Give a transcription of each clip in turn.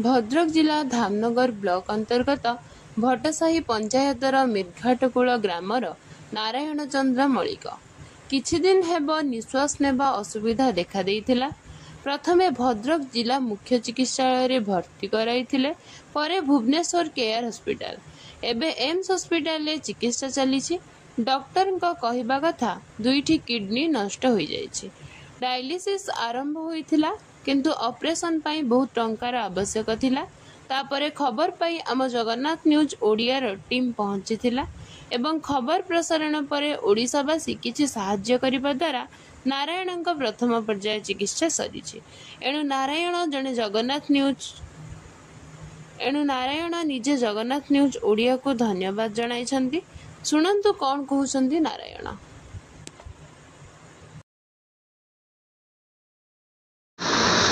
भद्रक जिला धामनगर ब्लॉक अंतर्गत भट्टसाही पंचायतर मिर्घाटकूल ग्रामर नारायण चंद्र मलिक किछि दिन हेब निश्वास नेबा असुविधा देखा देइथिला। प्रथमे भद्रक जिला मुख्य चिकित्सालय भर्ती कराइथिले, परे भुवनेश्वर केयर हॉस्पिटल, एबे एम्स हॉस्पिटल रे चिकित्सा चलीछि। डॉक्टर कहवा कथा दुईटी किडनी नष्ट हो जाइछि। डायलिसिस आरंभ होइथिला, किंतु ऑपरेशन पाई बहुत टंकार आवश्यक थिला। तापरे खबर पाई आम जगन्नाथ न्यूज ओडियार टीम पहुंचीथिला एवं खबर प्रसारण परे ओडिशावासी किछि साहाय्य करिबा द्वारा नारायण प्रथम पर्याय चिकित्सा सरीछि। एणु नारायण निजे जगन्नाथ न्यूज ओडिया को धन्यवाद जणाइछन्ति। सुनंतु कौन कहउछन्ति नारायण।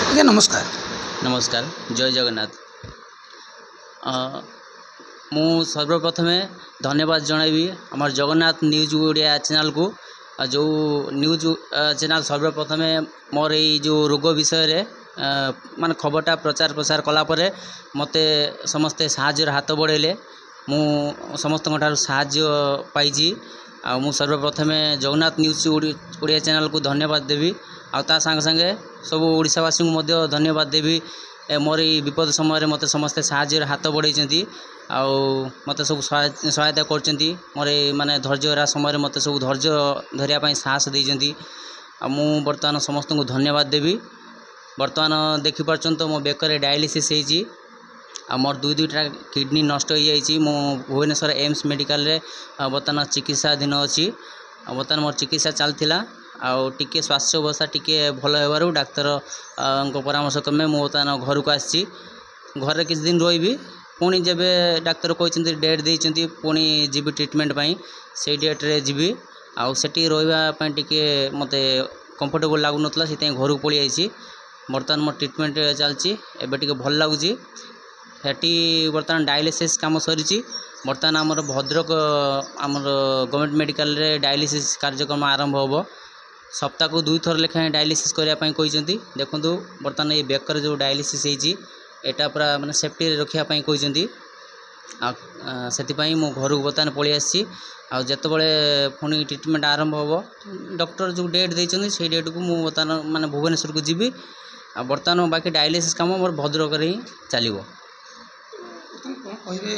आज्ञा नमस्कार। नमस्कार, जय जगन्नाथ। मु सर्वप्रथमे धन्यवाद जनइबी आम जगन्नाथ न्यूज ओडिया चैनल को। जो न्यूज चैनल सर्वप्रथमे मोर ये जो रोग विषय रे मान खबरटा प्रचार प्रसार कलापर मते समस्ते साहाय्यर हाथ बढ़ेले। मु समस्त साहाय्य पाई। मु सर्वप्रथमे जगन्नाथ न्यूज ओडिया चैनल को धन्यवाद देवी। आ संगे संगे सब ओडिशावासी को मध्य धन्यवाद देवी। मोर ये विपद समय मते समस्ते साहाय्य हाथ बढ़ाई मते सब सहायता करचंती। मोर माने धैर्य समय मते सब धैर्य धरिया साहस देइचंती। मु वर्तमान समस्त को धन्यवाद देवी। वर्तमान देखि परछन तो मो बेकर डायलिसिस होईची। मोर दुईटा किडनी नष्ट हो जाइए। मो भुवनेश्वर एम्स मेडिकल रे वर्तमान चिकित्साधीन अच्छी। वर्तमान मोर चिकित्सा चलता टिके स्वास्थ्य अवस्था टिके भल होबारु डाक्तर परामर्श क्रमे मु वर्तमान घर को आसी। घर किसी दिन रही पुणी जब डाक्तर कहते डेट देती पुणी जीवी ट्रिटमेंट पाई से डेट रे जीवी आठी रही टिके मते कंफर्टेबल लगुन से घर को पलि आई। बर्तमान मोर ट्रिटमेंट चलती एवं टिके भल लगुच। हेटी बर्तमान डायलिसिस काम सरी। बर्तमान आमर भद्रक आमर गवर्नमेंट मेडिकल रे डायलिसिस कार्यक्रम आरंभ होब। सप्ताह को 2 थर लेखाएं डायलिसिस करने कहते। देखो बर्तमान ये बेकर जो डायलिसिस होती एटा पूरा माने सेफ्टी रखापी कहते। से मो घर को बर्तमान पलि आसी। जितेबाला पुणी ट्रिटमेंट आरंभ होब डॉक्टर जो डेट देते से डेट को मुझे बर्तमान माने भुवनेश्वर को जीवी। बर्तमान बाकी डायलिसिस कम मोर भद्रक ही चलो। कहे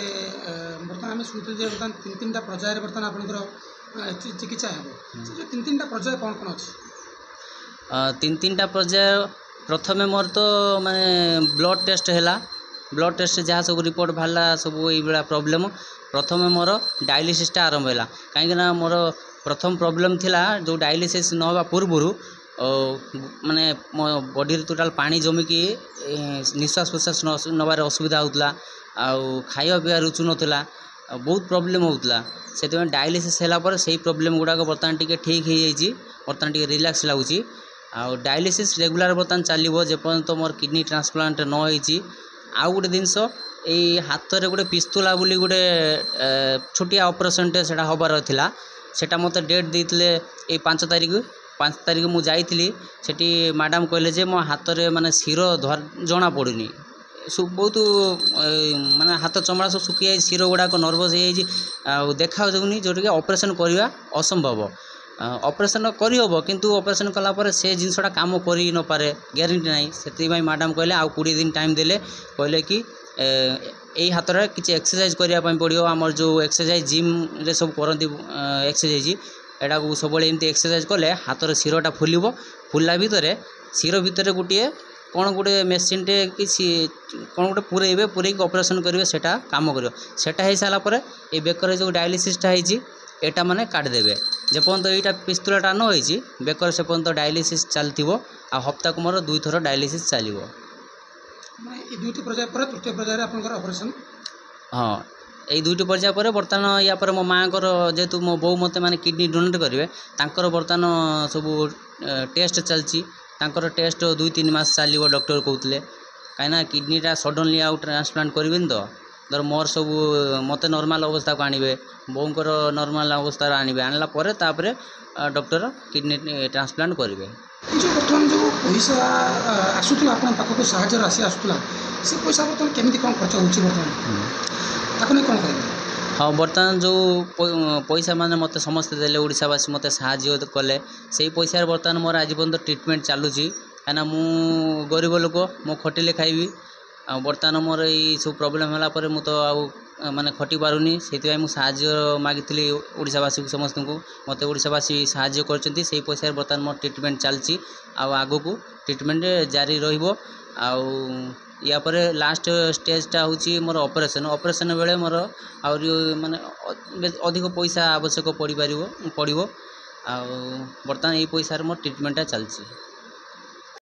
बर्तमान आम शुणुते बर्तमान 3-3टा पर्यायर बर्तमान आप चिकित्सा है। जो 3-3टा पर्याय कौन कौन अच्छी? 3-3टा पर्याय प्रथमे मोर तो माने ब्लड टेस्ट है। ब्लड टेस्ट जहाँ सब रिपोर्ट बाहरला सब ये प्रॉब्लम। प्रथमे मोर डायलिसिस आरंभ है कहीं मोर प्रथम प्रॉब्लम थिला जो डायलिसिस न होगा पूर्व माने मो बॉडी टोटाल पानी जमिकी निश्वास प्रश्वास नबार असुविधा होता। खाଇବା पिया रुचु नाला बहुत प्रोब्लेम होता। से डायलिसिस है से प्रोब्लेम गुड़ाक बर्तमान टिके ठीक हो जाइए। बर्तमान टिके रिलैक्स लगुच। डायलिसिस रेगुलर बर्तमान चलो जेपर्यंत मोर किडनी ट्रांसप्लांट न होइची। आउ गोटे जिनस ये हाथ में गोटे पिस्तुला बोली गोटे छोटिया ऑपरेशन टे सेटा हबार थिला। सेटा मते डेट देइतले ए 5 तारीख मु जाइथिली। सेठी मैडम कहले जे मो हाथ में माने शिर जना पड़ुनी बहुत माने हाथ चमड़ा सब सुखी जाए शिर गुड़ाक नर्वस हो देखा जाऊनी जोटा कि ऑपरेशन करवा असंभव। ऑपरेशन करहब किंतु ऑपरेशन कलापर से जिनसटा काम कर न पारे ग्यारंटी ना। से मैडम कहले आउ 20 दिन टाइम देले कहले कि यही हाथ में किसी एक्सरसाइज करने पड़ो। आमर जो एक्सरसाइज जिम रे सब करती एक्सरसाइज एटा को सब एमती एक्सरसाइज कले हाथर शिरटा फुलब। फुलला भितर शिर भितर गोटे कौन गोटे मेसीन टे कि कौन गोटे पूरे पूरे ऑपरेशन करेंगे सेटा काम कर सेटा हो सारापर ये बेकर जो डायलिसिसटा होती एटा माने काटिदेवे। जेपर्यंत यहाँ पिस्तुलाटा न होती बेकर से पर्यंत डायलिसिस चलती। आ हप्ता को मोर 2 थर डायलिसिस चलो। दुईटी पर्याय पर तृतीय पर्यायर आपनकर ऑपरेशन। हाँ यही 2टी पर्याय पर बर्तमान या पर मो माँ जेहेतु मो बो मते माने किडनी डोनेट करेंगे तांकर बर्तमान सब टेस्ट चलती। तांकर टेस्ट 2-3 मास चलो डॉक्टर कहते कहीं किडनीटा सडनली आउ ट्रांसप्लांट करें तो धर मोर सब मत नॉर्मल अवस्था को आणवे बोंकर नॉर्मल अवस्था आणवे आणला परे तापरे डॉक्टर किडनी ट्रांसप्लांट करेंगे। जो बर्तमान जो पैसा आसूला आप पाखक साहय राशि आसूला से पैसा बर्तमान केମିତି କ'ଣ ଖର୍ଚ୍ଚ ହେଉଛି ବର୍ତ୍ତମାନ ତାକୁ ନେଇ କ'ଣ କହିବେ? ହଁ ବର୍ତ୍ତମାନ ଯେଉଁ ପଇସା ମାନେ ମୋତେ ସମସ୍ତେ ଦେଲେ ଓଡ଼ିଶାବାସୀ ମୋତେ ସାହାଯ୍ୟ କଲେ ସେଇ ପଇସାରେ ବର୍ତ୍ତମାନ ମୋର ଆଜି ପର୍ଯ୍ୟନ୍ତ ଟ୍ରିଟମେଣ୍ଟ ଚାଲୁଛି କାହିଁକିନା ମୁଁ ଗରିବ ଲୋକ ମୁଁ ଖଟିଲେ ଖାଇବି ଆଉ ବର୍ତ୍ତମାନ ମୋର ଏଇ ସବୁ ପ୍ରୋବ୍ଲେମ୍ ହେଲା ପରେ ମୁଁ ତ ଆଉ ମାନେ ଖଟି ପାରୁନି ସେଇଥିପାଇଁ ମୁଁ ସାହାଯ୍ୟ ମାଗିଥିଲି ଓଡ଼ିଶାବାସୀକୁ ସମସ୍ତଙ୍କୁ ମୋତେ ଓଡ଼ିଶାବାସୀ ସାହାଯ୍ୟ କରିଛନ୍ତି ସେଇ ପଇସାରେ ବର୍ତ୍ତମାନ ମୋର ଟ୍ରିଟମେଣ୍ଟ ଚାଲିଛି ଆଉ ଆଗକୁ ଟ୍ରିଟମେଣ୍ଟ ଜାରି ରହିବ ଆଉ ୟା ପରେ ଲାଷ୍ଟ ଷ୍ଟେଜ୍ଟା ହେଉଛି ମୋର ଅପରେସନ୍ ବେଳେ ମୋର ଆହୁରି ମାନେ ଅଧିକ ପଇସା ଆବଶ୍ୟକ ପଡ଼ିବ ଆଉ ବର୍ତ୍ତମାନ ଏଇ ପଇସାରେ ମୋର ଟ୍ରିଟମେଣ୍ଟଟା ଚାଲିଛି।